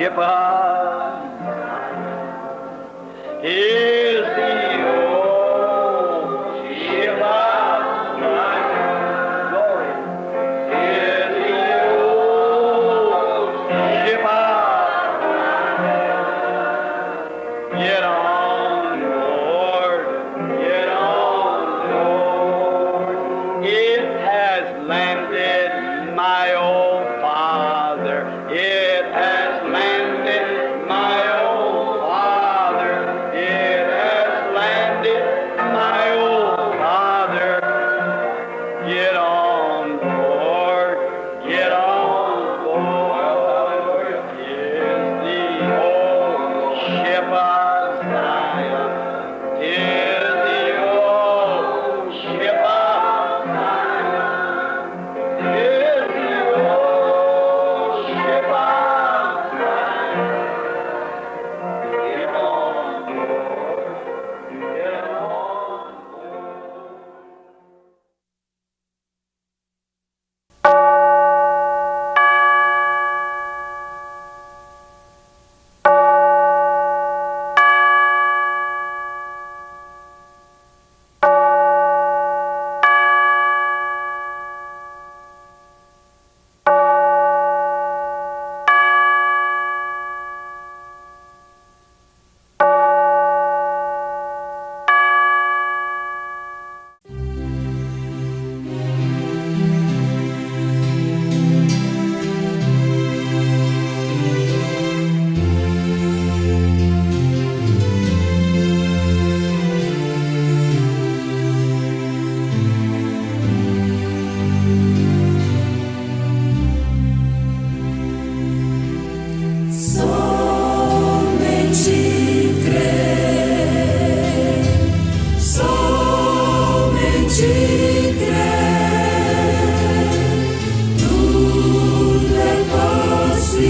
Sheba is the old Sheba. Glory is the old Sheba. Get on, Lord, get on, Lord. It has landed my old Father. It has landed my old Father. It has landed my old Father. Get on, Lord. Get on, Lord. Is the old shepherd Zion. Is the old shepherd Zion. Is the old shepherd Zion. Get on, Lord. Get on, Lord. Somente crer, somente crer, tudo é possível.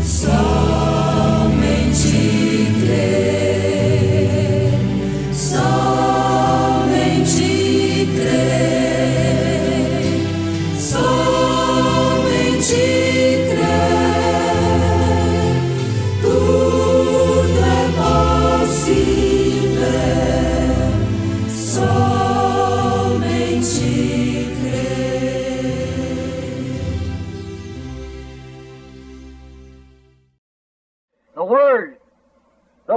Somente crer, somente crer, somente tudo é possível, somente crer.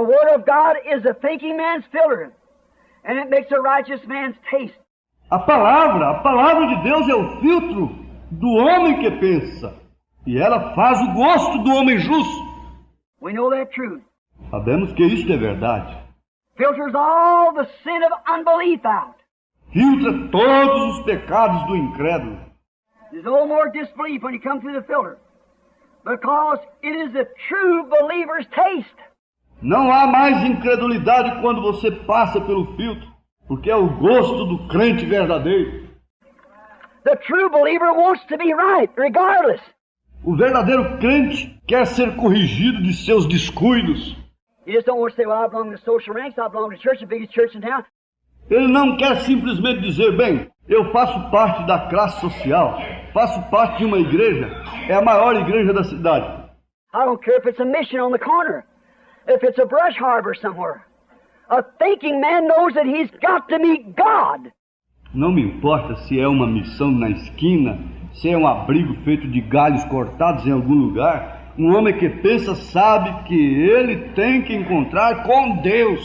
The Word of God is a thinking man's filter, and it makes a righteous man's taste. A palavra de Deus é o filtro do homem que pensa, e ela faz o gosto do homem justo. We know that truth. Sabemos que isto é verdade. Filters all the sin of unbelief out. Filtra todos os pecados do incrédulo. There's no more disbelief when you come through the filter, because it is the true believer's taste. Não há mais incredulidade quando você passa pelo filtro, porque é o gosto do crente verdadeiro. The true believer wants to be right, regardless. O verdadeiro crente quer ser corrigido de seus descuidos. You just don't want to say, well, I belong to social ranks, I belong to church, the biggest church in town. Ele não quer simplesmente dizer, bem, eu faço parte da classe social, faço parte de uma igreja, é a maior igreja da cidade. I don't care if it's a mission on the corner, if it's a brush harbor somewhere. A thinking man knows that he's got to meet God. Não me importa se é uma missão na esquina, se é um abrigo feito de galhos cortados em algum lugar. Um homem que pensa sabe que ele tem que encontrar com Deus.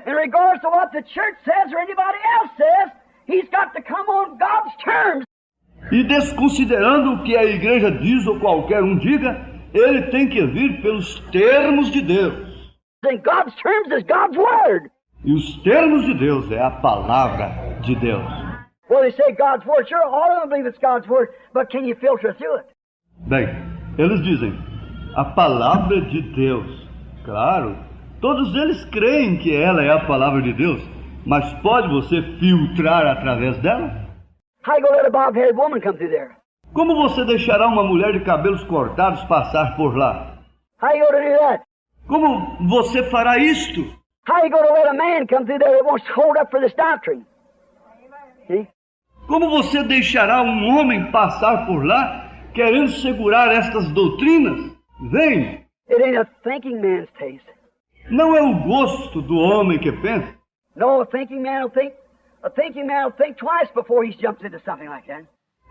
In regards to what the church says or anybody else says, he's got to come on God's terms. E desconsiderando o que a igreja diz ou qualquer um diga, ele tem que vir pelos termos de Deus. And God's terms is God's word. E os termos de Deus é a palavra de Deus. Well, they say God's word. Sure, all of them believe it's God's word, but can you filter through it? Bem, eles dizem, a palavra de Deus. Claro, todos eles creem que ela é a palavra de Deus, mas pode você filtrar através dela? How you gonna let a bob-haired woman come through there? Como você deixará uma mulher de cabelos cortados passar por lá? How you gonna do that? Como você fará isto? How you gonna let a man come through there that wants to hold up for this doctrine? See? Como você deixará um homem passar por lá querendo segurar estas doutrinas? Vem! It ain't a thinking man's taste. Não é o gosto do homem que pensa. No, a thinking man will think twice before he jumps into something like that.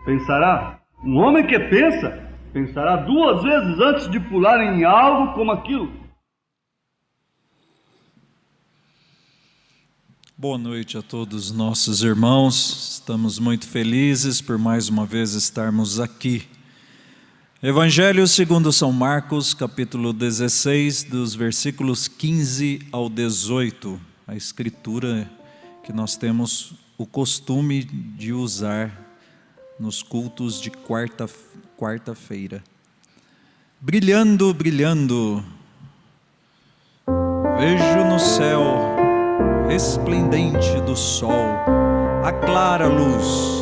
Pensará. Um homem que pensa, pensará 2 vezes antes de pular em algo como aquilo. Boa noite a todos nossos irmãos. Estamos muito felizes por mais uma vez estarmos aqui. Evangelho segundo São Marcos, capítulo 16, dos versículos 15 ao 18. A escritura que nós temos o costume de usar nos cultos de quarta-feira. Brilhando, brilhando, vejo no céu resplendente do sol, a clara luz.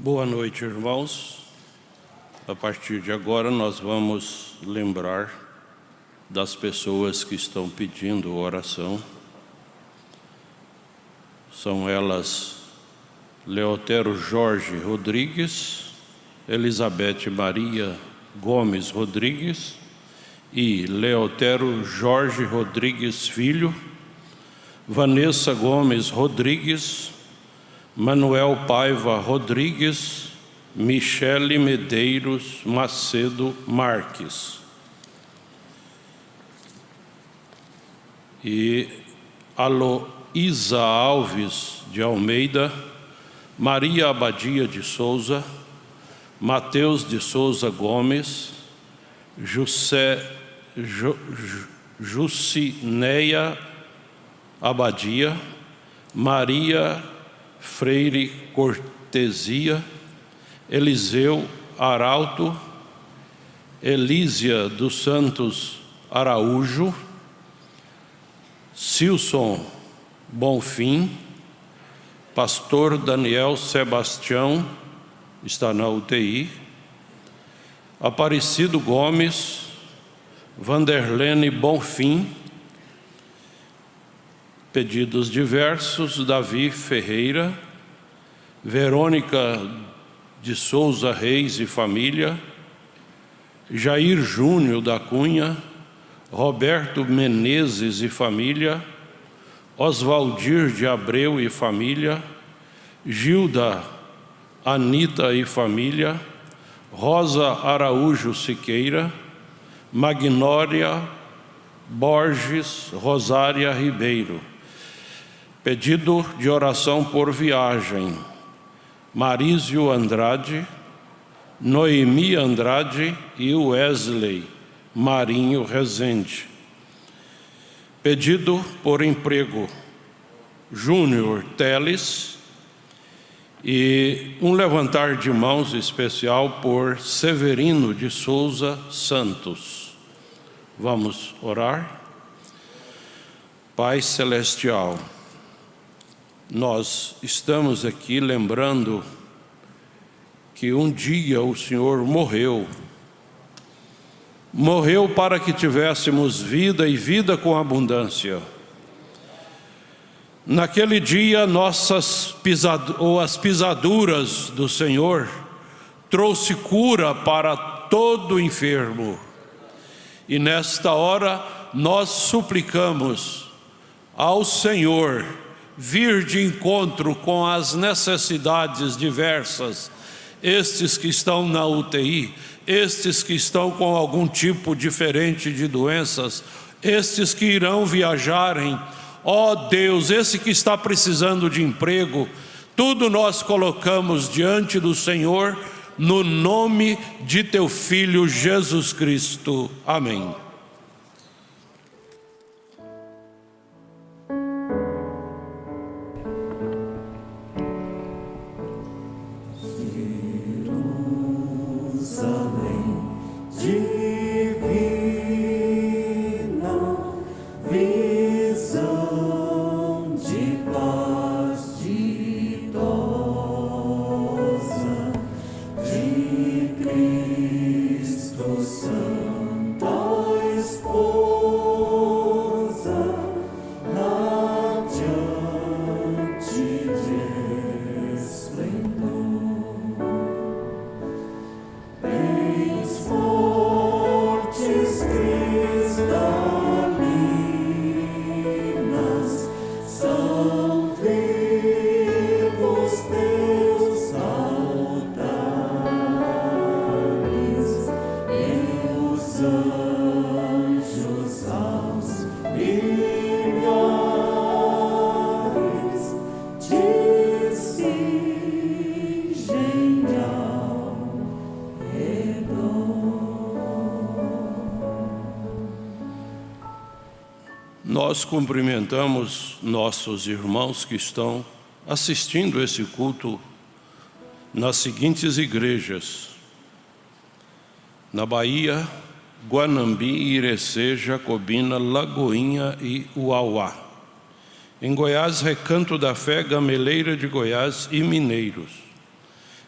Boa noite, irmãos. A partir de agora nós vamos lembrar das pessoas que estão pedindo oração. São elas Leotero Jorge Rodrigues, Elizabeth Maria Gomes Rodrigues e Leotero Jorge Rodrigues Filho, Vanessa Gomes Rodrigues, Manuel Paiva Rodrigues, Michele Medeiros Macedo Marques e Aloísa Alves de Almeida, Maria Abadia de Souza, Mateus de Souza Gomes, Jucineia Abadia, Maria Freire Cortesia, Eliseu Arauto, Elísia dos Santos Araújo, Silson Bonfim, pastor Daniel Sebastião, está na UTI, Aparecido Gomes, Vanderlene Bonfim, pedidos diversos, Davi Ferreira, Verônica de Souza Reis e família, Jair Júnior da Cunha, Roberto Menezes e família, Oswaldir de Abreu e família, Gilda Anita e família, Rosa Araújo Siqueira, Magnória Borges Rosária Ribeiro. Pedido de oração por viagem, Marísio Andrade, Noemi Andrade e Wesley Marinho Rezende. Pedido por emprego, Júnior Teles, e um levantar de mãos especial por Severino de Souza Santos. Vamos orar? Pai Celestial, nós estamos aqui lembrando que um dia o Senhor morreu para que tivéssemos vida e vida com abundância. Naquele dia, as pisaduras do Senhor trouxe cura para todo enfermo. E nesta hora, nós suplicamos ao Senhor vir de encontro com as necessidades diversas, estes que estão na UTI, estes que estão com algum tipo diferente de doenças, estes que irão viajarem. Ó Deus, esse que está precisando de emprego, tudo nós colocamos diante do Senhor, no nome de Teu Filho Jesus Cristo. Amém. Nós cumprimentamos nossos irmãos que estão assistindo esse culto nas seguintes igrejas: na Bahia, Guanambi, Irecê, Jacobina, Lagoinha e Uauá. Em Goiás, Recanto da Fé, Gameleira de Goiás e Mineiros.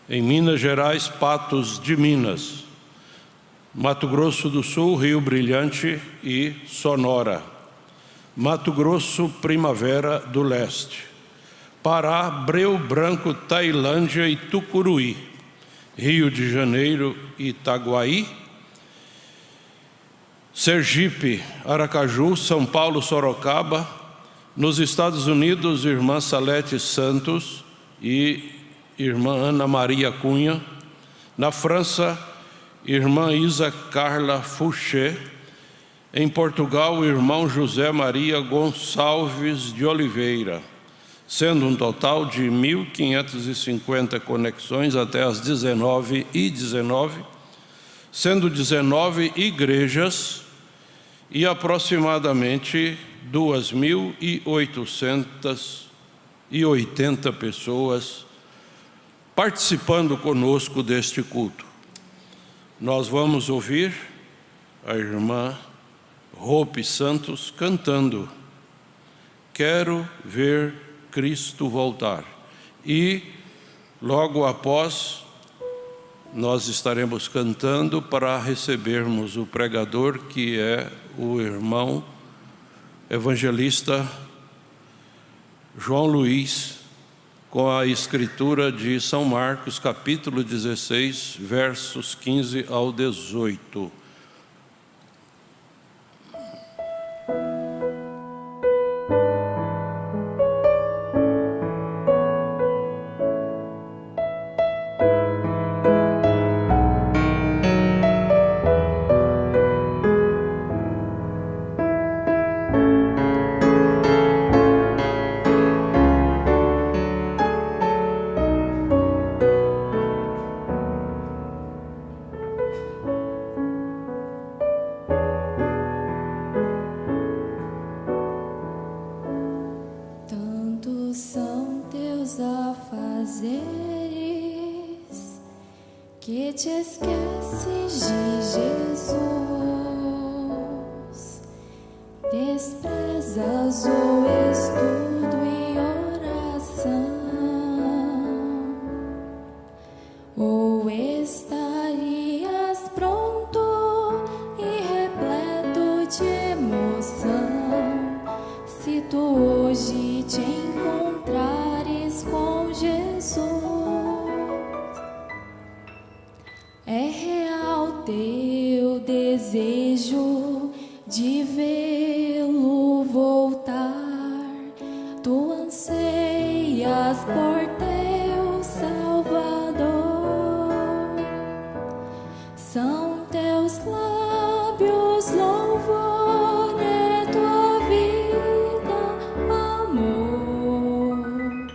Em Minas Gerais, Patos de Minas. Mato Grosso do Sul, Rio Brilhante e Sonora. Mato Grosso, Primavera do Leste. Pará, Breu Branco, Tailândia e Tucuruí. Rio de Janeiro, Itaguaí, Sergipe, Aracaju, São Paulo, Sorocaba. Nos Estados Unidos, irmã Salete Santos e irmã Ana Maria Cunha. Na França, irmã Isa Carla Fouché. Em Portugal, o irmão José Maria Gonçalves de Oliveira, sendo um total de 1.550 conexões até as 19h19, sendo 19 igrejas e aproximadamente 2.880 pessoas participando conosco deste culto. Nós vamos ouvir a irmã Hope Santos cantando Quero Ver Cristo Voltar. E logo após nós estaremos cantando para recebermos o pregador, que é o irmão evangelista João Luiz, com a escritura de São Marcos, capítulo 16, versos 15 ao 18. Que te esqueces de Jesus, desprezas o estudo e oração, ou estarias pronto e repleto de emoção, se tu hoje te encontrares com Jesus. É real teu desejo de vê-lo voltar, tu anseias por teu Salvador. São teus lábios louvor, é tua vida amor.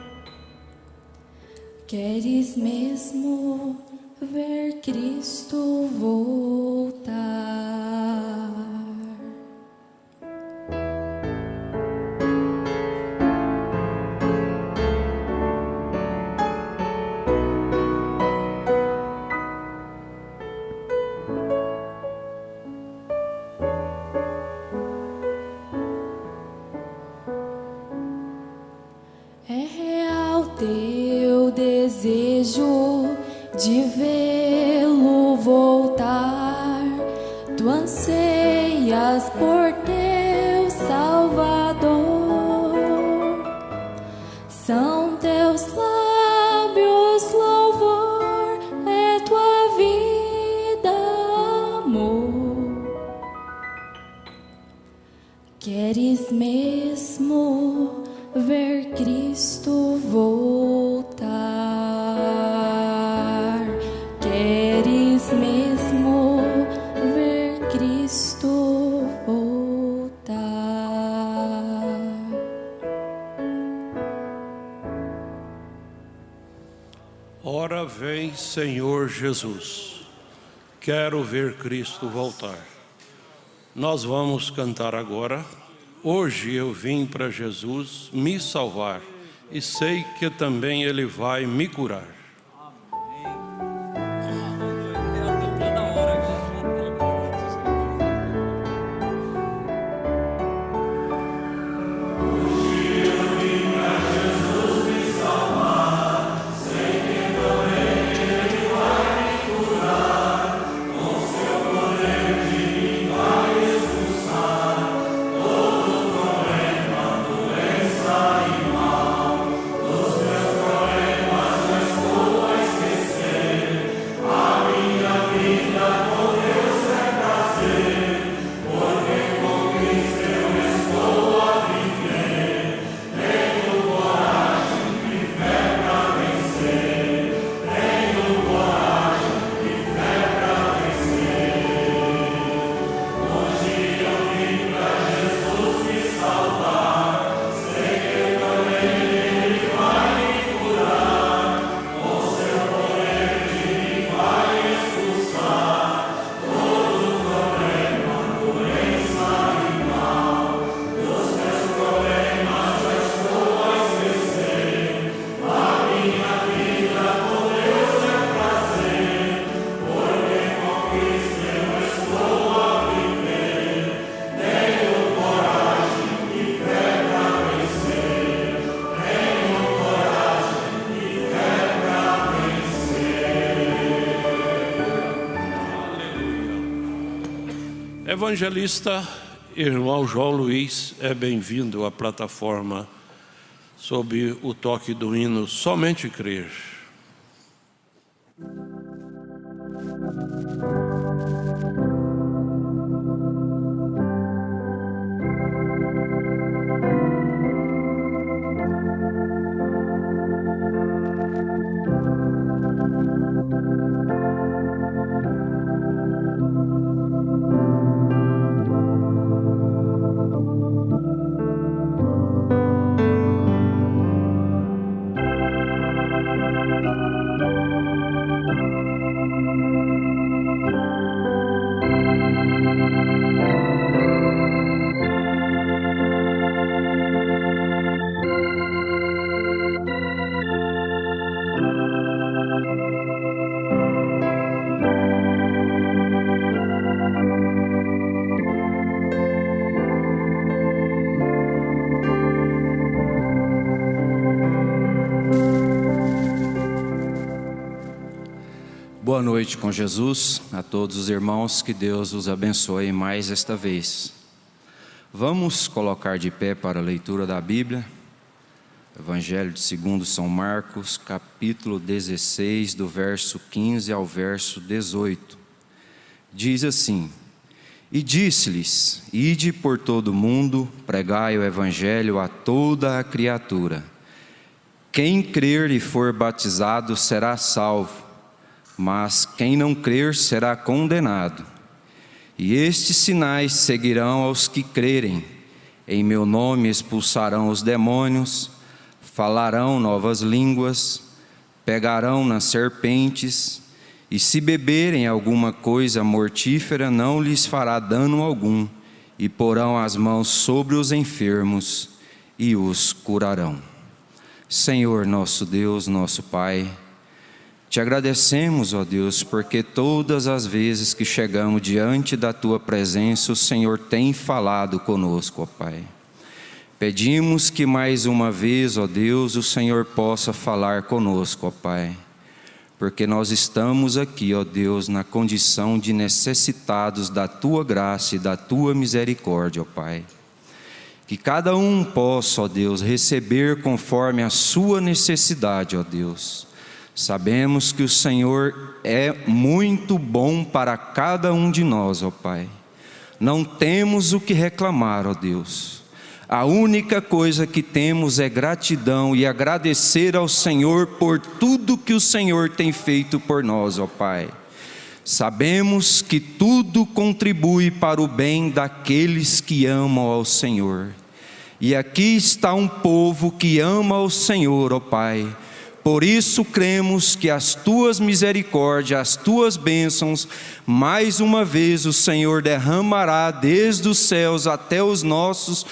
Queres mesmo ver Cristo voltar? É real teu desejo de vê-lo voltar, tu anseias por teu Salvador. São teus lábios louvor, é tua vida amor. Queres mesmo ver Cristo voltar? Queres mesmo ver Cristo voltar? Ora vem, Senhor Jesus, quero ver Cristo voltar. Nós vamos cantar agora. Hoje eu vim para Jesus me salvar e sei que também Ele vai me curar. Dos meus problemas Evangelista, irmão João Luiz, é bem-vindo à plataforma sob o toque do hino Somente Crer. Boa noite com Jesus, a todos os irmãos, que Deus os abençoe mais esta vez. Vamos colocar de pé para a leitura da Bíblia, Evangelho de segundo São Marcos, capítulo 16, do verso 15 ao verso 18. Diz assim: E disse-lhes: Ide por todo o mundo, pregai o Evangelho a toda a criatura. Quem crer e for batizado será salvo, mas quem não crer será condenado. E estes sinais seguirão aos que crerem: em meu nome expulsarão os demônios, falarão novas línguas, pegarão nas serpentes, e se beberem alguma coisa mortífera não lhes fará dano algum, e porão as mãos sobre os enfermos e os curarão. Senhor nosso Deus, nosso Pai, te agradecemos, ó Deus, porque todas as vezes que chegamos diante da Tua presença, o Senhor tem falado conosco, ó Pai. Pedimos que mais uma vez, ó Deus, o Senhor possa falar conosco, ó Pai, porque nós estamos aqui, ó Deus, na condição de necessitados da Tua graça e da Tua misericórdia, ó Pai. Que cada um possa, ó Deus, receber conforme a sua necessidade, ó Deus. Sabemos que o Senhor é muito bom para cada um de nós, ó Pai. Não temos o que reclamar, ó Deus. A única coisa que temos é gratidão e agradecer ao Senhor por tudo que o Senhor tem feito por nós, ó Pai. Sabemos que tudo contribui para o bem daqueles que amam ao Senhor. E aqui está um povo que ama ao Senhor, ó Pai. Por isso cremos que as Tuas misericórdias, as Tuas bênçãos, mais uma vez o Senhor derramará desde os céus até os nossos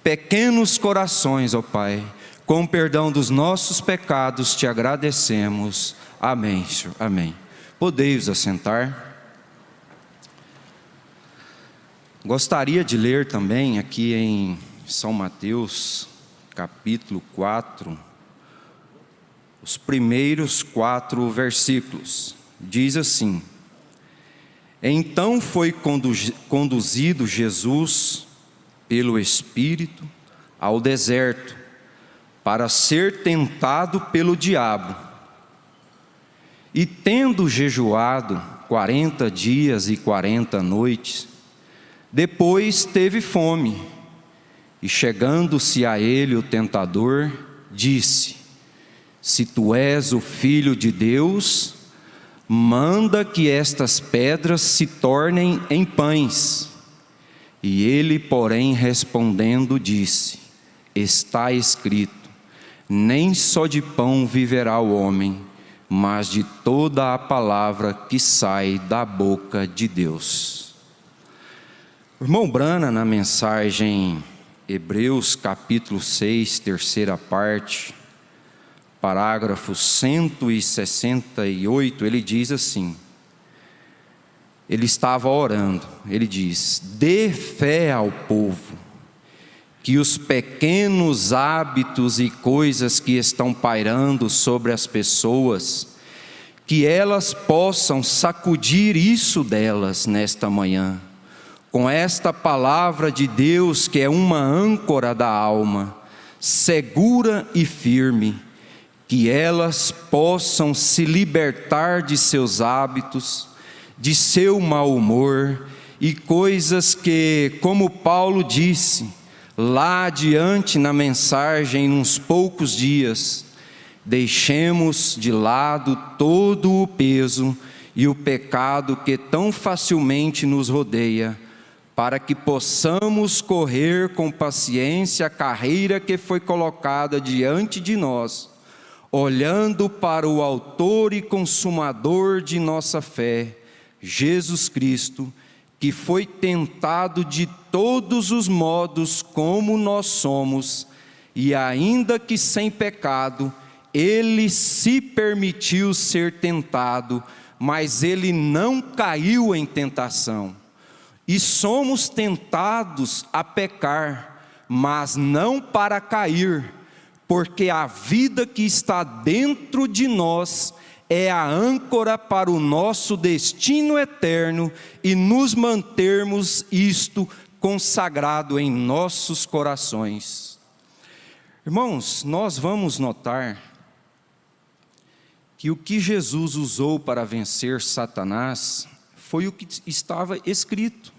pequenos corações, ó Pai. Com perdão dos nossos pecados te agradecemos. Amém, Senhor. Amém. Podeis assentar. Gostaria de ler também aqui em São Mateus, capítulo 4, os primeiros 4 versículos. Diz assim: Então foi conduzido Jesus pelo Espírito ao deserto para ser tentado pelo diabo. E tendo jejuado 40 dias e 40 noites, depois teve fome. E chegando-se a ele o tentador, disse: Se tu és o Filho de Deus, manda que estas pedras se tornem em pães. E ele, porém, respondendo, disse: Está escrito: Nem só de pão viverá o homem, mas de toda a palavra que sai da boca de Deus. O irmão Brana, na mensagem Hebreus capítulo 6, terceira parte, parágrafo 168, ele diz assim: ele estava orando, ele diz: dê fé ao povo, que os pequenos hábitos e coisas que estão pairando sobre as pessoas, que elas possam sacudir isso delas nesta manhã, com esta palavra de Deus que é uma âncora da alma, segura e firme, que elas possam se libertar de seus hábitos, de seu mau humor e coisas que, como Paulo disse lá adiante na mensagem, em uns poucos dias, deixemos de lado todo o peso e o pecado que tão facilmente nos rodeia, para que possamos correr com paciência a carreira que foi colocada diante de nós, olhando para o autor e consumador de nossa fé, Jesus Cristo, que foi tentado de todos os modos como nós somos, e ainda que sem pecado, ele se permitiu ser tentado, mas ele não caiu em tentação. E somos tentados a pecar, mas não para cair, porque a vida que está dentro de nós é a âncora para o nosso destino eterno e nos mantermos isto consagrado em nossos corações. Irmãos, nós vamos notar que o que Jesus usou para vencer Satanás foi o que estava escrito.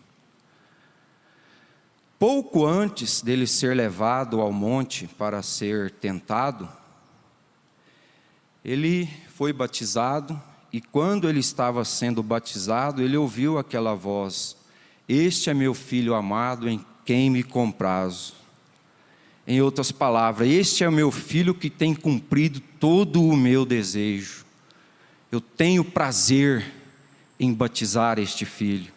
Pouco antes dele ser levado ao monte para ser tentado, ele foi batizado, e quando ele estava sendo batizado, ele ouviu aquela voz: este é meu filho amado, em quem me comprazo. Em outras palavras, este é o meu filho que tem cumprido todo o meu desejo. Eu tenho prazer em batizar este filho.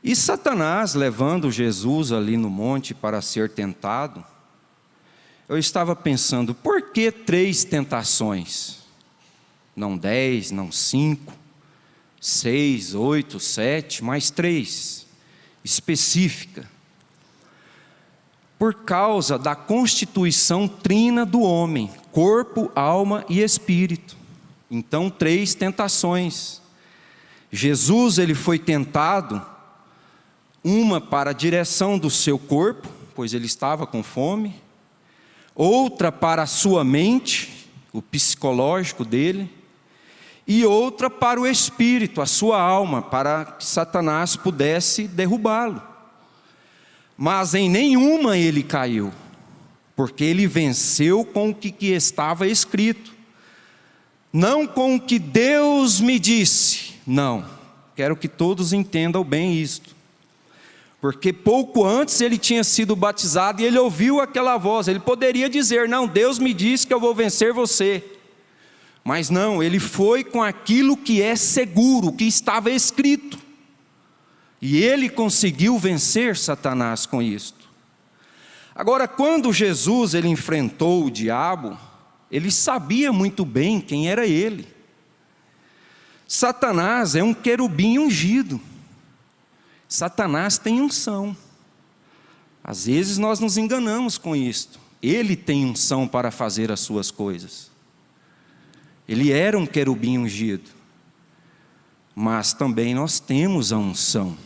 E Satanás, levando Jesus ali no monte para ser tentado, eu estava pensando, por que 3 tentações? Não 10, não 5, 6, 8, 7, mas 3, específica. Por causa da constituição trina do homem, corpo, alma e espírito. Então 3 tentações. Jesus, ele foi tentado, uma para a direção do seu corpo, pois ele estava com fome, outra para a sua mente, o psicológico dele, e outra para o espírito, a sua alma, para que Satanás pudesse derrubá-lo. Mas em nenhuma ele caiu, porque ele venceu com o que estava escrito, não com o que Deus me disse. Não, quero que todos entendam bem isto. Porque pouco antes ele tinha sido batizado e ele ouviu aquela voz. Ele poderia dizer, não, Deus me disse que eu vou vencer você. Mas não, ele foi com aquilo que é seguro, que estava escrito. E ele conseguiu vencer Satanás com isto. Agora, quando Jesus ele enfrentou o diabo, ele sabia muito bem quem era ele. Satanás é um querubim ungido. Satanás tem unção. Às vezes nós nos enganamos com isto. Ele tem unção para fazer as suas coisas. Ele era um querubim ungido. Mas também nós temos a unção.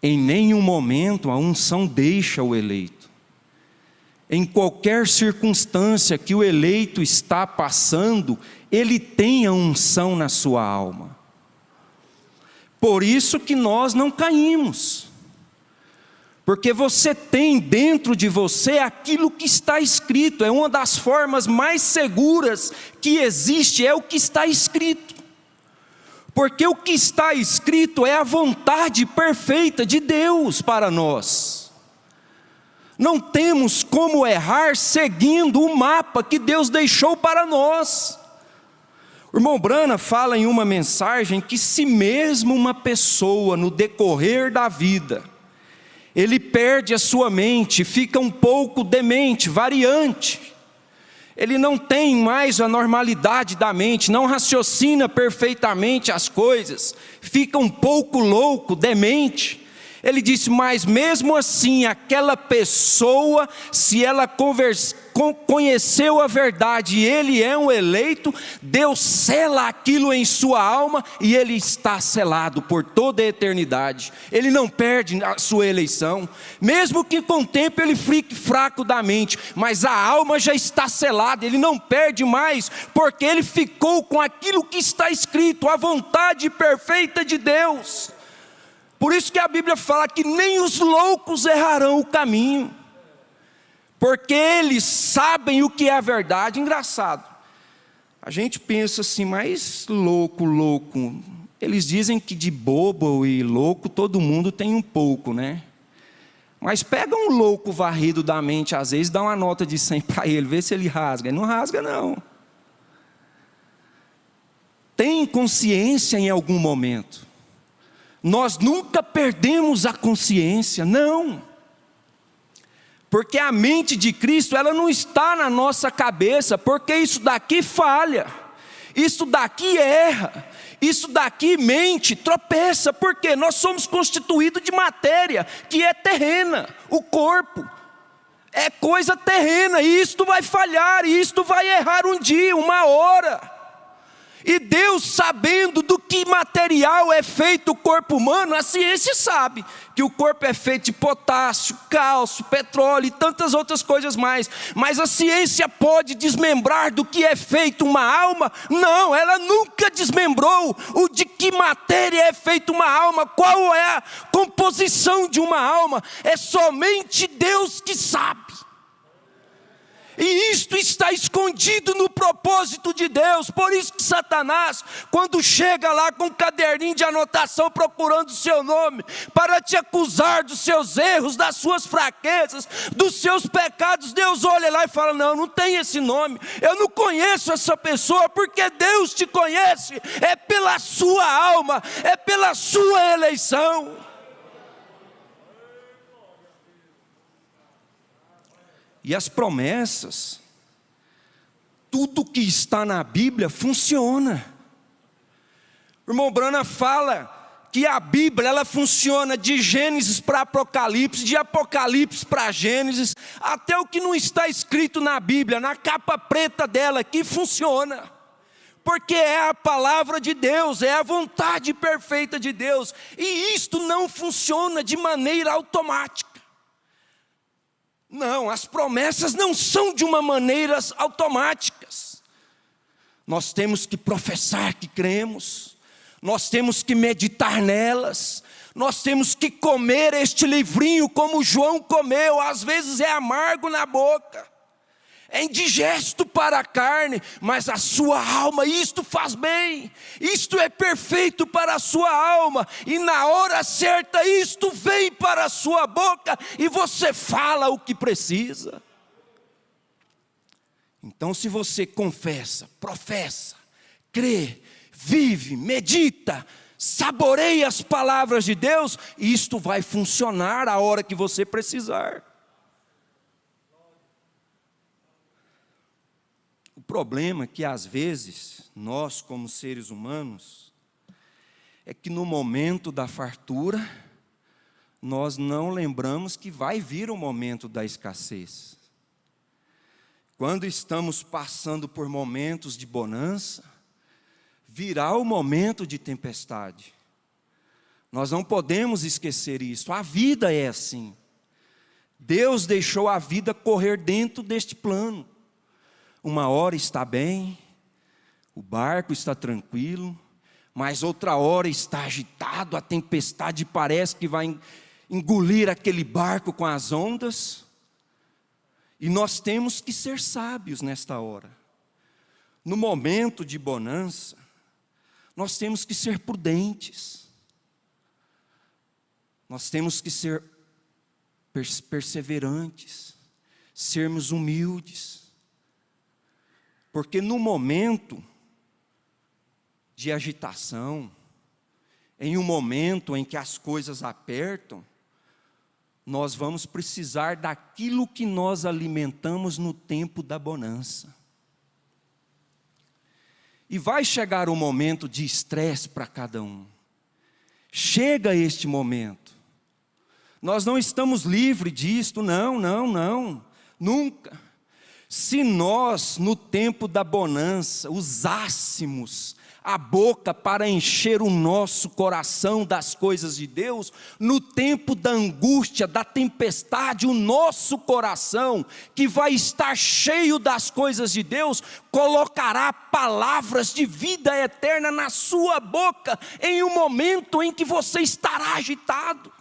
Em nenhum momento a unção deixa o eleito. Em qualquer circunstância que o eleito está passando, ele tem a unção na sua alma. Por isso que nós não caímos. Porque você tem dentro de você aquilo que está escrito. É uma das formas mais seguras que existe, é o que está escrito. Porque o que está escrito é a vontade perfeita de Deus para nós. Não temos como errar seguindo o mapa que Deus deixou para nós. O irmão Brana fala em uma mensagem que se mesmo uma pessoa no decorrer da vida, ele perde a sua mente, fica um pouco demente, variante, ele não tem mais a normalidade da mente, não raciocina perfeitamente as coisas, fica um pouco louco, demente, Ele disse, mas mesmo assim, aquela pessoa, se ela conheceu a verdade e ele é um eleito, Deus sela aquilo em sua alma e ele está selado por toda a eternidade. Ele não perde a sua eleição, mesmo que com o tempo ele fique fraco da mente, mas a alma já está selada, ele não perde mais, porque ele ficou com aquilo que está escrito, a vontade perfeita de Deus. Por isso que a Bíblia fala que nem os loucos errarão o caminho, porque eles sabem o que é a verdade. Engraçado, a gente pensa assim, mas louco, eles dizem que de bobo e louco todo mundo tem um pouco, né? Mas pega um louco varrido da mente, às vezes dá uma nota de 100 para ele, vê se ele rasga. Ele não rasga não. Tem consciência em algum momento. Nós nunca perdemos a consciência, não. Porque a mente de Cristo, ela não está na nossa cabeça, porque isso daqui falha, isso daqui erra, isso daqui mente, tropeça, porque nós somos constituídos de matéria, que é terrena, o corpo é coisa terrena, e isto vai falhar, e isto vai errar um dia, uma hora. E Deus, sabendo do que material é feito o corpo humano, a ciência sabe que o corpo é feito de potássio, cálcio, petróleo e tantas outras coisas mais. Mas a ciência pode desmembrar do que é feito uma alma? Não, ela nunca desmembrou o de que matéria é feita uma alma, qual é a composição de uma alma. É somente Deus que sabe. E isto está escondido no propósito de Deus. Por isso que Satanás, quando chega lá com um caderninho de anotação procurando o seu nome, para te acusar dos seus erros, das suas fraquezas, dos seus pecados, Deus olha lá e fala, não tem esse nome, eu não conheço essa pessoa, porque Deus te conhece, é pela sua alma, é pela sua eleição. E as promessas, tudo que está na Bíblia funciona. O irmão Branham fala que a Bíblia, ela funciona de Gênesis para Apocalipse, de Apocalipse para Gênesis, até o que não está escrito na Bíblia, na capa preta dela, que funciona. Porque é a palavra de Deus, é a vontade perfeita de Deus. E isto não funciona de maneira automática. Não, as promessas não são de uma maneira automáticas. Nós temos que professar que cremos, nós temos que meditar nelas, nós temos que comer este livrinho como João comeu, às vezes é amargo na boca, é indigesto para a carne, mas a sua alma, isto faz bem, isto é perfeito para a sua alma, e na hora certa isto vem para a sua boca, e você fala o que precisa. Então se você confessa, professa, crê, vive, medita, saboreia as palavras de Deus, isto vai funcionar a hora que você precisar. O problema é que às vezes, nós como seres humanos, é que no momento da fartura, nós não lembramos que vai vir o momento da escassez. Quando estamos passando por momentos de bonança, virá o momento de tempestade. Nós não podemos esquecer isso, a vida é assim. Deus deixou a vida correr dentro deste plano. Uma hora está bem, o barco está tranquilo, mas outra hora está agitado, a tempestade parece que vai engolir aquele barco com as ondas. E nós temos que ser sábios nesta hora. No momento de bonança, nós temos que ser prudentes. Nós temos que ser perseverantes, sermos humildes. Porque no momento de agitação, em um momento em que as coisas apertam, nós vamos precisar daquilo que nós alimentamos no tempo da bonança. E vai chegar um momento de estresse para cada um. Chega este momento. Nós não estamos livres disto, não, nunca. Se nós, no tempo da bonança, usássemos a boca para encher o nosso coração das coisas de Deus, no tempo da angústia, da tempestade, o nosso coração, que vai estar cheio das coisas de Deus, colocará palavras de vida eterna na sua boca, em um momento em que você estará agitado.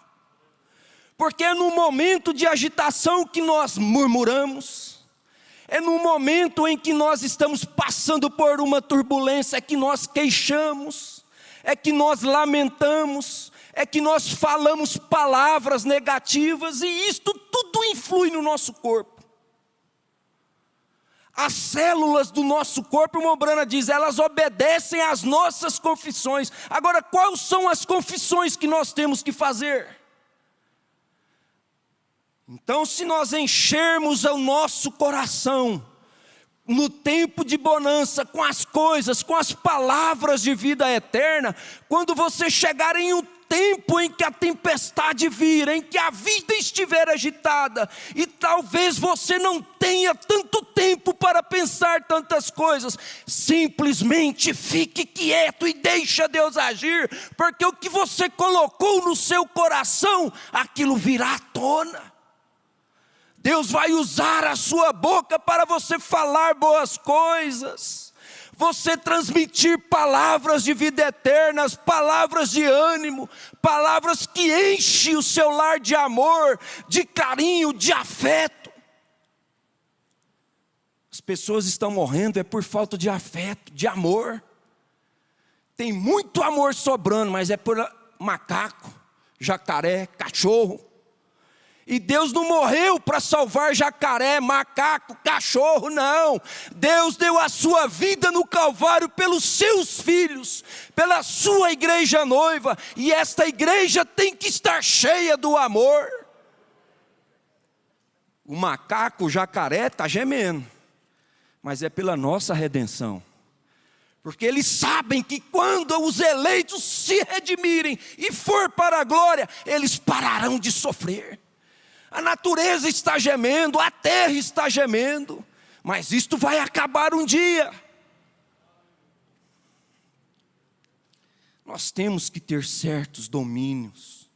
Porque é no momento de agitação que nós murmuramos, é no momento em que nós estamos passando por uma turbulência, é que nós queixamos, é que nós lamentamos, é que nós falamos palavras negativas, e isto tudo influi no nosso corpo. As células do nosso corpo, irmão Brana diz, elas obedecem às nossas confissões. Agora, quais são as confissões que nós temos que fazer? Então, se nós enchermos o nosso coração, no tempo de bonança, com as coisas, com as palavras de vida eterna, quando você chegar em um tempo em que a tempestade vir, em que a vida estiver agitada, e talvez você não tenha tanto tempo para pensar tantas coisas, simplesmente fique quieto e deixa Deus agir, porque o que você colocou no seu coração, aquilo virá à tona. Deus vai usar a sua boca para você falar boas coisas, você transmitir palavras de vida eterna, palavras de ânimo, palavras que enchem o seu lar de amor, de carinho, de afeto. As pessoas estão morrendo por falta de afeto, de amor. Tem muito amor sobrando, mas é por macaco, jacaré, cachorro. E Deus não morreu para salvar jacaré, macaco, cachorro, não. Deus deu a sua vida no Calvário pelos seus filhos, pela sua igreja noiva. E esta igreja tem que estar cheia do amor. O macaco, o jacaré está gemendo, mas é pela nossa redenção. Porque eles sabem que quando os eleitos se redimirem e for para a glória, eles pararão de sofrer. A natureza está gemendo, a terra está gemendo, mas isto vai acabar um dia. Nós temos que ter certos domínios.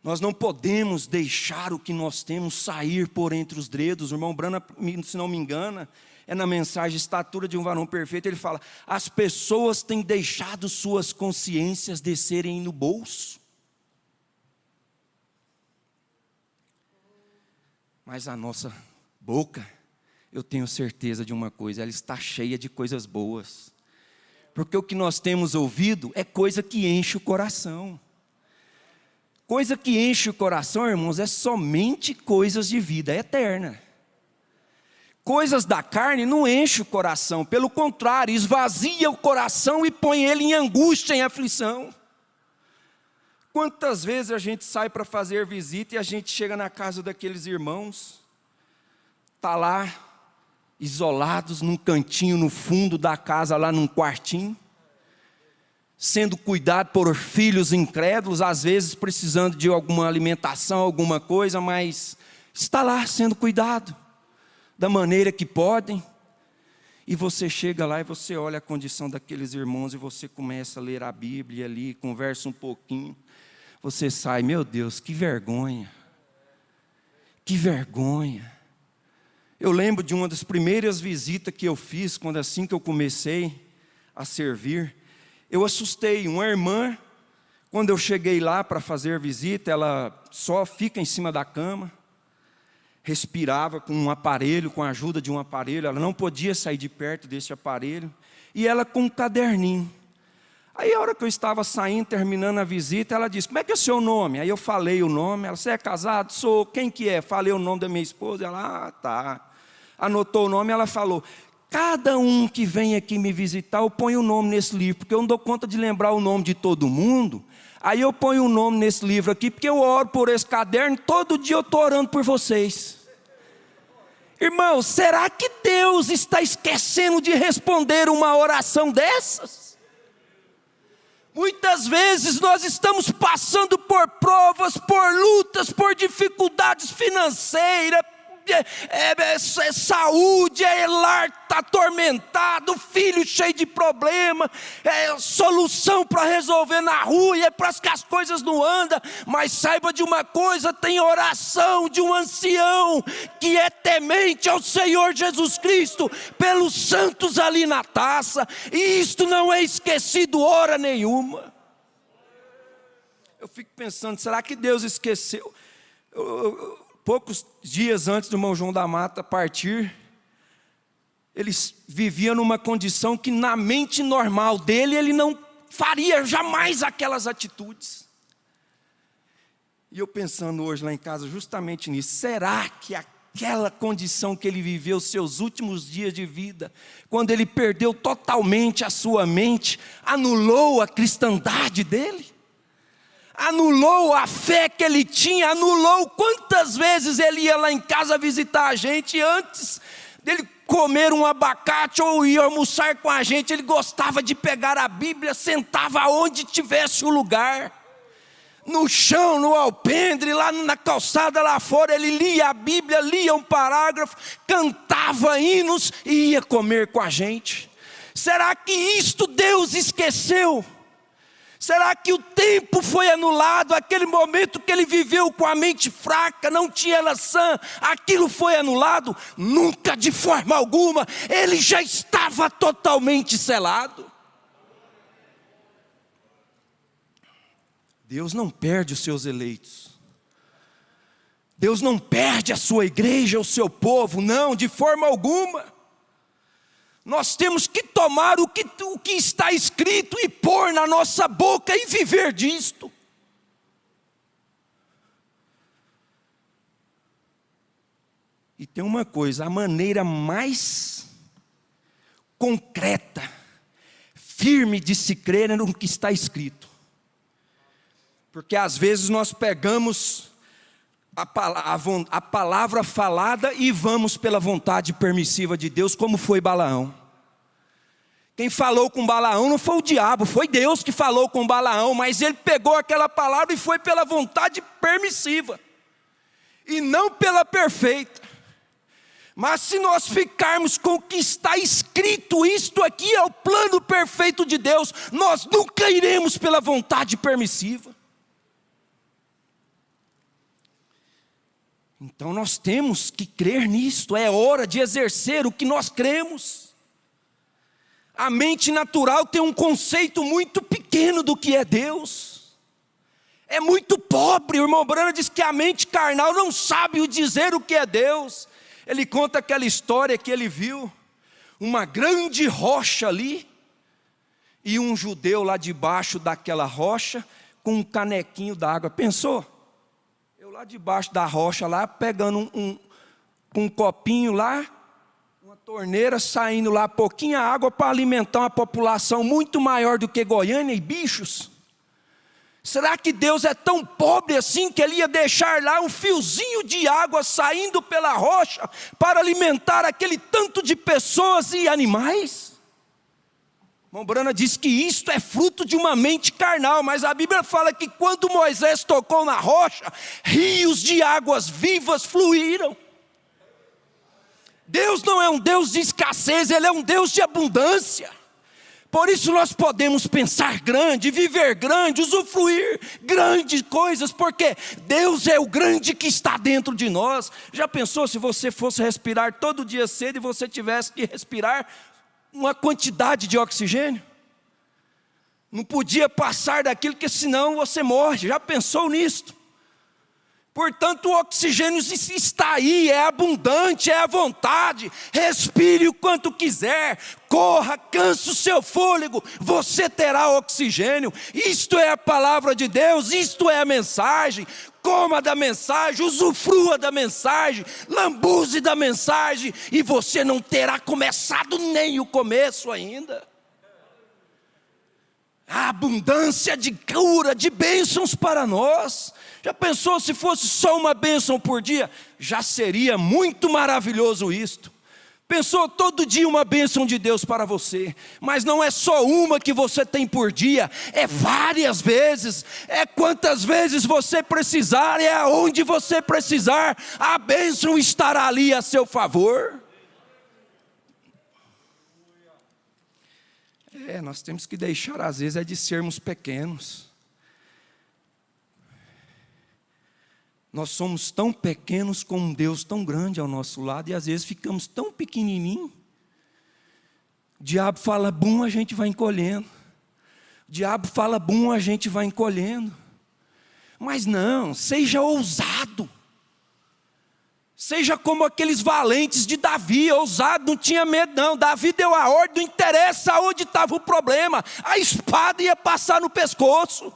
Nós não podemos deixar o que nós temos sair por entre os dedos. O irmão Brana, se não me engana, é na mensagem Estatura de um Varão Perfeito, ele fala, as pessoas têm deixado suas consciências descerem no bolso. Mas a nossa boca, eu tenho certeza de uma coisa, ela está cheia de coisas boas. Porque o que nós temos ouvido é coisa que enche o coração. Coisa que enche o coração, irmãos, é somente coisas de vida eterna. Coisas da carne não enchem o coração, pelo contrário, esvazia o coração e põe ele em angústia, em aflição. Quantas vezes a gente sai para fazer visita e a gente chega na casa daqueles irmãos, está lá, isolados num cantinho no fundo da casa, lá num quartinho, sendo cuidado por filhos incrédulos, às vezes precisando de alguma alimentação, alguma coisa, mas está lá sendo cuidado, da maneira que podem. E você chega lá e você olha a condição daqueles irmãos e você começa a ler a Bíblia ali, conversa um pouquinho. Você sai, meu Deus, que vergonha. Que vergonha. Eu lembro de uma das primeiras visitas que eu fiz, quando assim que eu comecei a servir. Eu assustei uma irmã, quando eu cheguei lá para fazer visita, ela só fica em cima da cama. Respirava com um aparelho, com a ajuda de um aparelho. Ela não podia sair de perto desse aparelho. E ela com um caderninho. Aí a hora que eu estava saindo, terminando a visita, ela disse, como é que é o seu nome? Aí eu falei o nome, ela, você é casado? Sou. Quem que é? Falei o nome da minha esposa, ela, tá. Anotou o nome, ela falou, cada um que vem aqui me visitar, eu ponho o nome nesse livro, porque eu não dou conta de lembrar o nome de todo mundo. Aí eu ponho o nome nesse livro aqui, porque eu oro por esse caderno, todo dia eu estou orando por vocês. Irmão, será que Deus está esquecendo de responder uma oração dessas? Muitas vezes nós estamos passando por provas, por lutas, por dificuldades financeiras, saúde, lar está atormentado, filho cheio de problema, solução para resolver na rua, e parece que as coisas não andam. Mas saiba de uma coisa: tem oração de um ancião que é temente ao Senhor Jesus Cristo pelos santos ali na taça, e isto não é esquecido hora nenhuma. Eu fico pensando, será que Deus esqueceu? Poucos dias antes do irmão João da Mata partir, eles viviam numa condição que na mente normal dele, ele não faria jamais aquelas atitudes. E eu pensando hoje lá em casa justamente nisso: será que aquela condição que ele viveu seus últimos dias de vida, quando ele perdeu totalmente a sua mente, anulou a cristandade dele? Anulou a fé que ele tinha, anulou quantas vezes ele ia lá em casa visitar a gente, antes dele comer um abacate ou ir almoçar com a gente, ele gostava de pegar a Bíblia, sentava onde tivesse o lugar, no chão, no alpendre, lá na calçada lá fora, ele lia a Bíblia, lia um parágrafo, cantava hinos e ia comer com a gente. Será que isto Deus esqueceu? Será que o tempo foi anulado? Aquele momento que ele viveu com a mente fraca, não tinha ela sã, aquilo foi anulado? Nunca, de forma alguma. Ele já estava totalmente selado. Deus não perde os seus eleitos. Deus não perde a sua igreja, o seu povo, não, de forma alguma. Nós temos que tomar o que está escrito e pôr na nossa boca e viver disto. E tem uma coisa: a maneira mais concreta, firme de se crer é no que está escrito. Porque às vezes nós pegamos a palavra falada e vamos pela vontade permissiva de Deus, como foi Balaão. Quem falou com Balaão não foi o diabo, foi Deus que falou com Balaão, mas ele pegou aquela palavra e foi pela vontade permissiva, e não pela perfeita. Mas se nós ficarmos com o que está escrito, isto aqui é o plano perfeito de Deus, nós nunca iremos pela vontade permissiva. Então nós temos que crer nisto, é hora de exercer o que nós cremos. A mente natural tem um conceito muito pequeno do que é Deus. É muito pobre. O irmão Branham diz que a mente carnal não sabe dizer o que é Deus. Ele conta aquela história que ele viu uma grande rocha ali, e um judeu lá debaixo daquela rocha com um canequinho d'água. Pensou? Eu lá debaixo da rocha lá, pegando um copinho lá, uma torneira, saindo lá pouquinha água para alimentar uma população muito maior do que Goiânia e bichos. Será que Deus é tão pobre assim que Ele ia deixar lá um fiozinho de água saindo pela rocha para alimentar aquele tanto de pessoas e animais? Mombrana diz que isto é fruto de uma mente carnal, mas a Bíblia fala que quando Moisés tocou na rocha, rios de águas vivas fluíram. Deus não é um Deus de escassez, Ele é um Deus de abundância. Por isso nós podemos pensar grande, viver grande, usufruir grandes coisas, porque Deus é o grande que está dentro de nós. Já pensou se você fosse respirar todo dia cedo e você tivesse que respirar uma quantidade de oxigênio? Não podia passar daquilo, porque senão você morre. Já pensou nisto? Portanto, o oxigênio está aí, é abundante, é à vontade. Respire o quanto quiser, corra, canse o seu fôlego, você terá oxigênio. Isto é a palavra de Deus, isto é a mensagem. Coma da mensagem, usufrua da mensagem, lambuze da mensagem, e você não terá começado nem o começo ainda. A abundância de cura, de bênçãos para nós. Já pensou se fosse só uma bênção por dia? Já seria muito maravilhoso isto. Pensou todo dia uma bênção de Deus para você, mas não é só uma que você tem por dia, é várias vezes, é quantas vezes você precisar, é aonde você precisar, a bênção estará ali a seu favor. Nós temos que deixar às vezes de sermos pequenos. Nós somos tão pequenos com um Deus tão grande ao nosso lado e às vezes ficamos tão pequenininhos. O diabo fala bum, a gente vai encolhendo. O diabo fala bum, a gente vai encolhendo. Mas não, seja ousado. Seja como aqueles valentes de Davi, ousado, não tinha medo não. Davi deu a ordem, não interessa onde estava o problema, a espada ia passar no pescoço.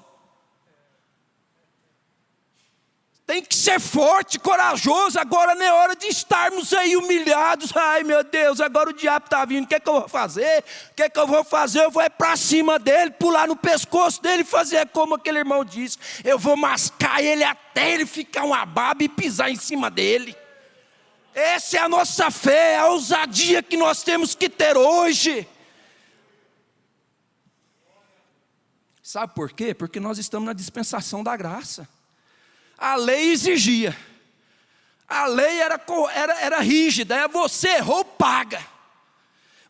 Tem que ser forte, corajoso. Agora não é hora de estarmos aí humilhados. Ai meu Deus, agora o diabo está vindo, o que é que eu vou fazer? O que é que eu vou fazer? Eu vou para cima dele, pular no pescoço dele e fazer como aquele irmão disse. Eu vou mascar ele até ele ficar uma baba e pisar em cima dele. Essa é a nossa fé, a ousadia que nós temos que ter hoje. Sabe por quê? Porque nós estamos na dispensação da graça. A lei exigia, a lei era rígida, você errou, paga.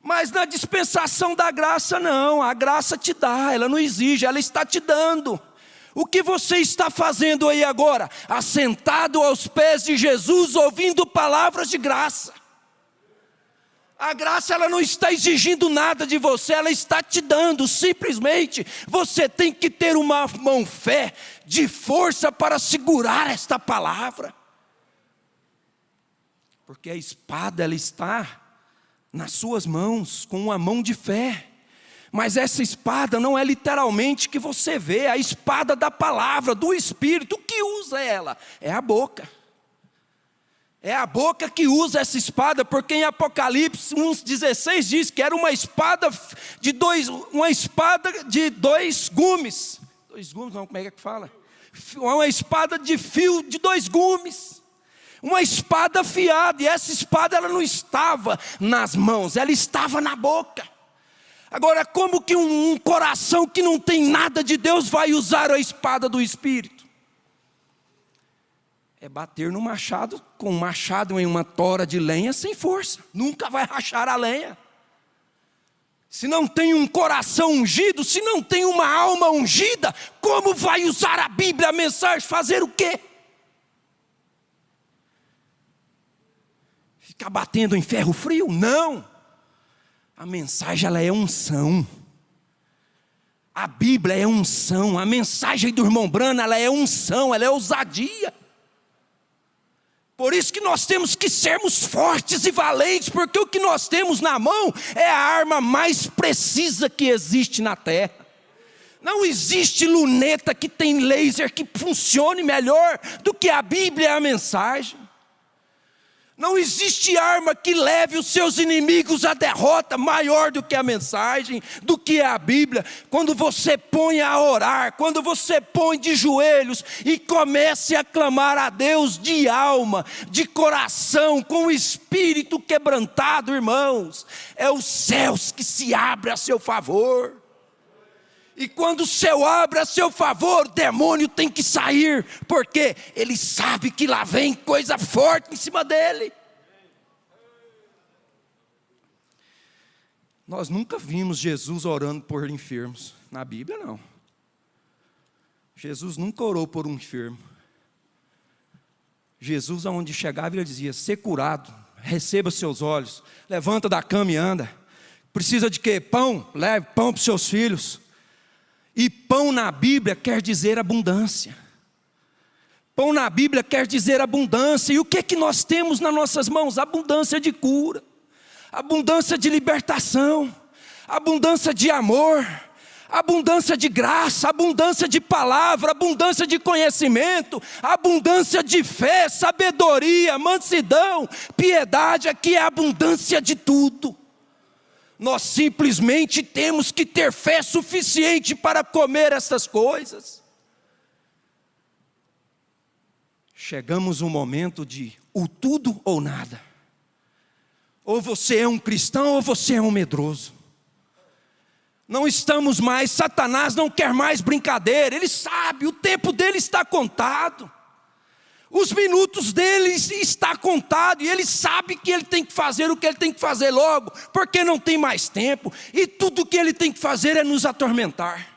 Mas na dispensação da graça não, a graça te dá, ela não exige, ela está te dando. O que você está fazendo aí agora? Assentado aos pés de Jesus, ouvindo palavras de graça. A graça ela não está exigindo nada de você, ela está te dando, simplesmente você tem que ter uma mão fé de força para segurar esta palavra. Porque a espada ela está nas suas mãos, com uma mão de fé. Mas essa espada não é literalmente que você vê, a espada da palavra, do Espírito. O que usa ela? É a boca. É a boca que usa essa espada, porque em Apocalipse 1,16 diz que era uma espada de dois gumes. Dois gumes, não, como é que fala? Uma espada de fio de 2 gumes. Uma espada afiada, e essa espada ela não estava nas mãos, ela estava na boca. Agora, como que um coração que não tem nada de Deus vai usar a espada do Espírito? É bater no machado, com um machado em uma tora de lenha sem força. Nunca vai rachar a lenha. Se não tem um coração ungido, se não tem uma alma ungida, como vai usar a Bíblia, a mensagem, fazer o quê? Ficar batendo em ferro frio? Não. A mensagem ela é unção. A Bíblia é unção. A mensagem do irmão Brana ela é unção, ela é ousadia. Por isso que nós temos que sermos fortes e valentes, porque o que nós temos na mão é a arma mais precisa que existe na terra. Não existe luneta que tem laser que funcione melhor do que a Bíblia e a mensagem. Não existe arma que leve os seus inimigos à derrota maior do que a mensagem, do que a Bíblia. Quando você põe a orar, quando você põe de joelhos e comece a clamar a Deus de alma, de coração, com o espírito quebrantado, irmãos, é os céus que se abrem a seu favor. E quando o céu abre a seu favor, o demônio tem que sair, porque ele sabe que lá vem coisa forte em cima dele. Nós nunca vimos Jesus orando por enfermos, na Bíblia não. Jesus nunca orou por um enfermo. Jesus, aonde chegava, ele dizia: ser curado, receba seus olhos, levanta da cama e anda. Precisa de quê? Pão? Leve pão para os seus filhos. E pão na Bíblia quer dizer abundância. Pão na Bíblia quer dizer abundância. E o que é que nós temos nas nossas mãos? Abundância de cura, abundância de libertação, abundância de amor, abundância de graça, abundância de palavra, abundância de conhecimento, abundância de fé, sabedoria, mansidão, piedade. Aqui é abundância de tudo. Nós simplesmente temos que ter fé suficiente para comer essas coisas. Chegamos um momento de o tudo ou nada. Ou você é um cristão ou você é um medroso. Não estamos mais, Satanás não quer mais brincadeira, ele sabe, o tempo dele está contado. Os minutos dele está contado, e ele sabe que ele tem que fazer o que ele tem que fazer logo, porque não tem mais tempo, e tudo que ele tem que fazer é nos atormentar.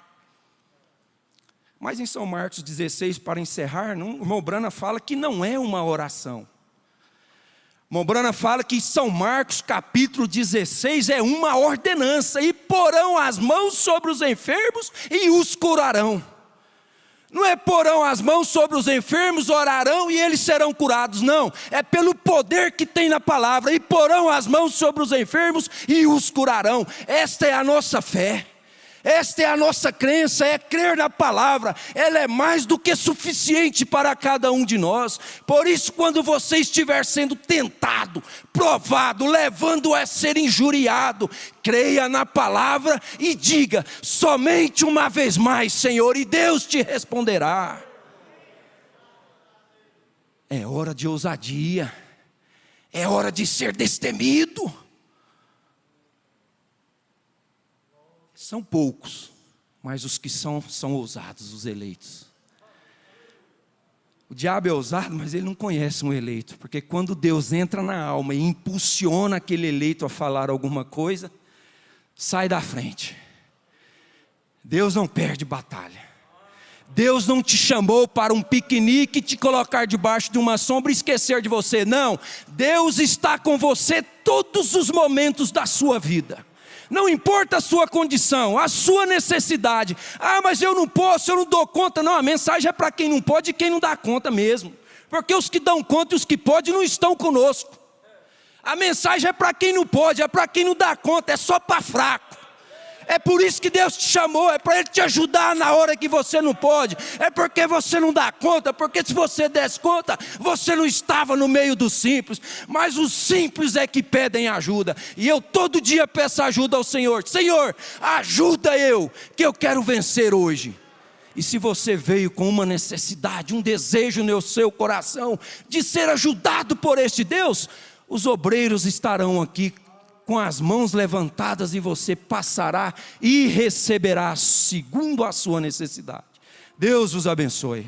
Mas em São Marcos 16, para encerrar, o irmão Brana fala que não é uma oração. O irmão Brana fala que São Marcos capítulo 16 é uma ordenança, e porão as mãos sobre os enfermos e os curarão. Não é porão as mãos sobre os enfermos, orarão e eles serão curados, não. É pelo poder que tem na palavra, e porão as mãos sobre os enfermos e os curarão. Esta é a nossa fé. Esta é a nossa crença, é crer na palavra. Ela é mais do que suficiente para cada um de nós. Por isso, quando você estiver sendo tentado, provado, levando a ser injuriado, creia na palavra e diga: somente uma vez mais, Senhor, e Deus te responderá. É hora de ousadia, é hora de ser destemido. São poucos, mas os que são ousados, os eleitos. O diabo é ousado, mas ele não conhece um eleito, porque quando Deus entra na alma e impulsiona aquele eleito a falar alguma coisa, sai da frente. Deus não perde batalha. Deus não te chamou para um piquenique, te colocar debaixo de uma sombra e esquecer de você, não. Deus está com você todos os momentos da sua vida. Não importa a sua condição, a sua necessidade. Ah, mas eu não posso, eu não dou conta. Não, a mensagem é para quem não pode e quem não dá conta mesmo. Porque os que dão conta e os que podem não estão conosco. A mensagem é para quem não pode, é para quem não dá conta, é só para fraco. É por isso que Deus te chamou, é para Ele te ajudar na hora que você não pode. É porque você não dá conta, porque se você desse conta, você não estava no meio dos simples. Mas os simples é que pedem ajuda. E eu todo dia peço ajuda ao Senhor. Senhor, ajuda eu, que eu quero vencer hoje. E se você veio com uma necessidade, um desejo no seu coração de ser ajudado por este Deus, os obreiros estarão aqui com as mãos levantadas, e você passará e receberá segundo a sua necessidade. Deus os abençoe.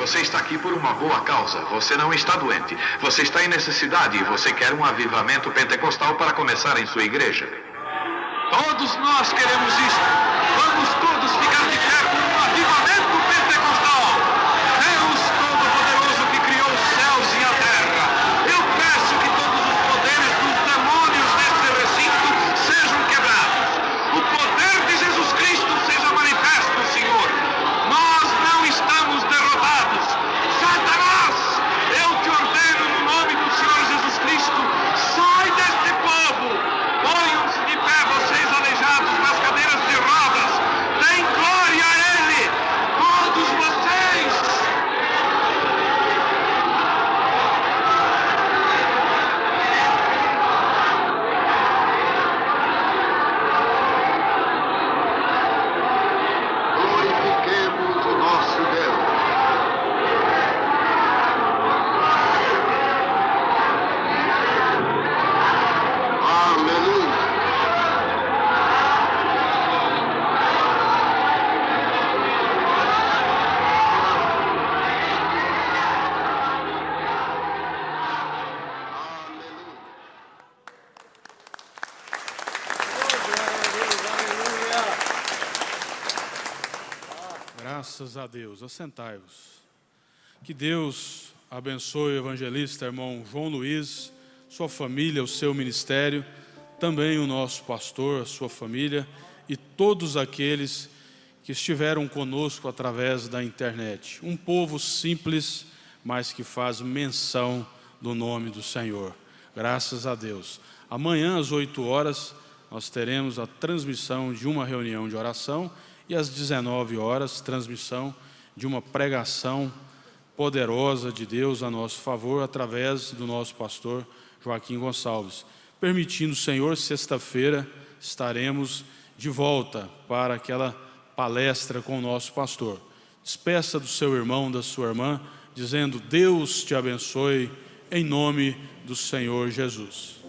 você está aqui por uma boa causa. Você não está doente. Você está em necessidade e você quer um avivamento pentecostal para começar em sua igreja. Todos nós queremos isso. Vamos todos ficar de pé por um avivamento pentecostal. Deus Todo-Poderoso que criou os céus e a terra. Eu peço que todos os poderes dos demônios nesse recinto sejam quebrados. O poder de Jesus Cristo seja manifesto, Senhor. Nós não estamos derrotados. Satanás, eu te ordeno no nome do Senhor Jesus Cristo, sai deste povo. Ponham-se de pé, vocês aleijados nas cadeiras de rodas. Deem glória a Ele, todos vocês. Glorifiquemos o nosso Deus. Aleluia. Graças a Deus. Assentai-vos. Que Deus abençoe o evangelista, irmão João Luiz, sua família, o seu ministério, também o nosso pastor, a sua família e todos aqueles que estiveram conosco através da internet. Um povo simples, mas que faz menção do nome do Senhor. Graças a Deus. Amanhã, às 8 horas, nós teremos a transmissão de uma reunião de oração e às 19 horas, transmissão de uma pregação poderosa de Deus a nosso favor, através do nosso pastor Joaquim Gonçalves. Permitindo o Senhor, sexta-feira estaremos de volta para aquela palestra com o nosso pastor. Despeça do seu irmão, da sua irmã, dizendo: Deus te abençoe, em nome do Senhor Jesus.